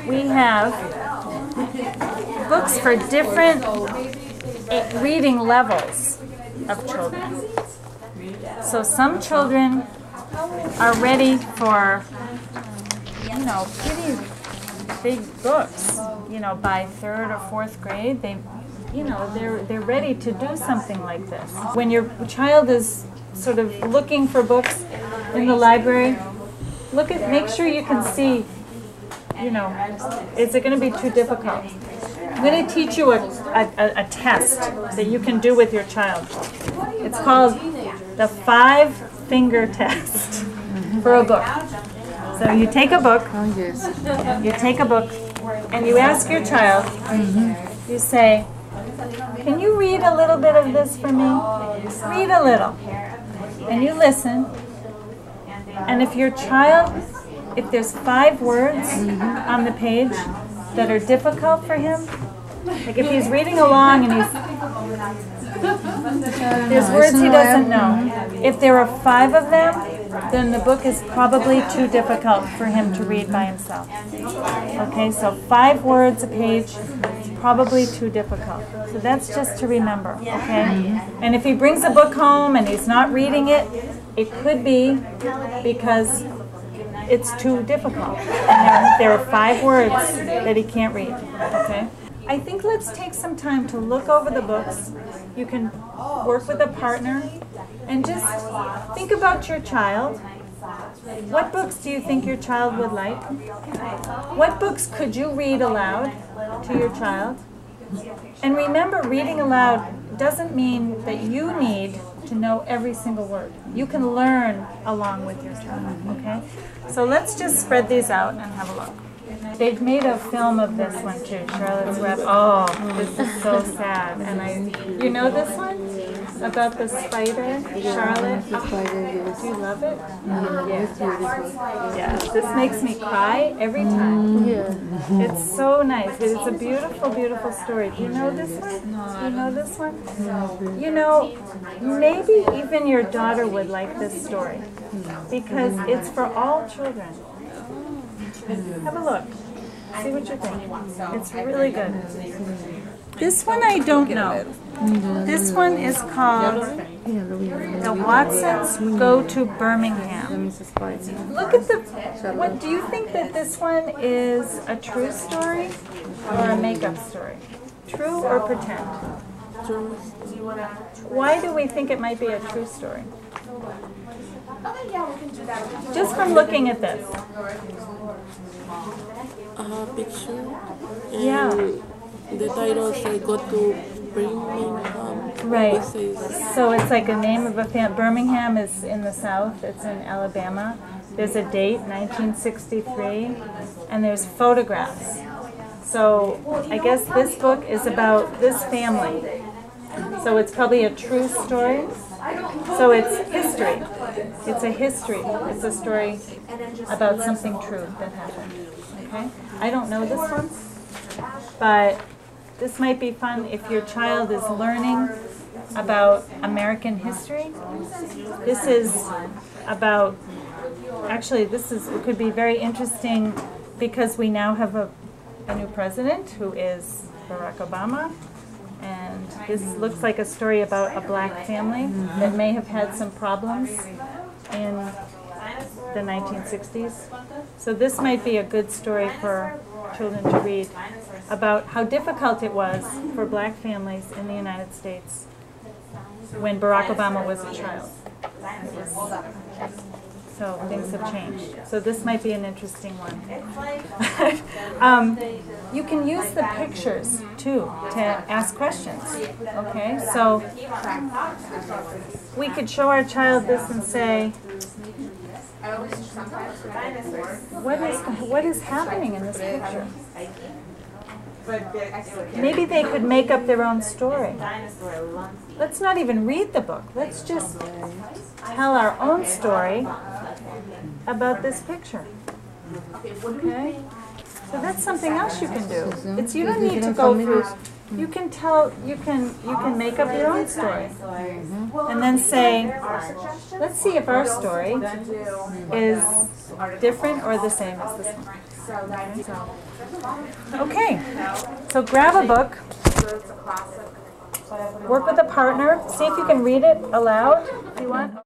we have books for different reading levels of children. So some children are ready for, pretty big books. By 3rd or 4th grade, they're ready to do something like this. When your child is sort of looking for books in the library, make sure you can see, is it going to be too difficult? I'm going to teach you a test that you can do with your child. It's called the 5-finger test for a book. So you take a book, and you ask your child, you say, can you read a little bit of this for me? Read a little. And you listen. And if if there's 5 words on the page that are difficult for him, like if he's reading along and there's words he doesn't know. If there are 5 of them, then the book is probably too difficult for him to read by himself. Okay, so 5 words a page, probably too difficult. So that's just to remember, okay? And if he brings a book home and he's not reading it, it could be because it's too difficult. And there are 5 words that he can't read, okay? I think let's take some time to look over the books. You can work with a partner and just think about your child. What books do you think your child would like? What books could you read aloud to your child? And remember, reading aloud doesn't mean that you need to know every single word. You can learn along with your child, okay? So let's just spread these out and have a look. They've made a film of this one too, Charlotte's Web. Oh, this is so sad. And you know this one? About the spider, Charlotte? The spider, yes. Do you love it? It's beautiful. Yeah, this makes me cry every time. Yeah. It's so nice. It's a beautiful, beautiful story. Do you know this one? Do you know this one? Maybe even your daughter would like this story because it's for all children. Have a look. See what you think. It's really good. This one I don't know. This one is called The Watsons Go to Birmingham. Look at what do you think that this one is a true story or a make-up story? True or pretend? True. Why do we think it might be a true story? Just from looking at this. Picture. Yeah. The title says go to Birmingham. Right. So it's like a name of a family. Birmingham is in the south. It's in Alabama. There's a date, 1963, and there's photographs. So I guess this book is about this family. So it's probably a true story. So it's history. It's a history. It's a story about something true that happened. Okay? I don't know this one, but this might be fun if your child is learning about American history. This is about, actually it could be very interesting because we now have a new president who is Barack Obama. And this looks like a story about a black family that may have had some problems in the 1960s. So this might be a good story for children to read about how difficult it was for black families in the United States when Barack Obama was a child. So things have changed. So this might be an interesting one. You can use the pictures too to ask questions. Okay, so we could show our child this and say, what is happening in this picture? Maybe they could make up their own story. Let's not even read the book. Let's just tell our own story about this picture. Okay? So that's something else you can do. You don't need to go through you can tell, you can make up your own story. And then say, let's see if our story is different or the same as this one. Okay, so grab a book, work with a partner, see if you can read it aloud if you want.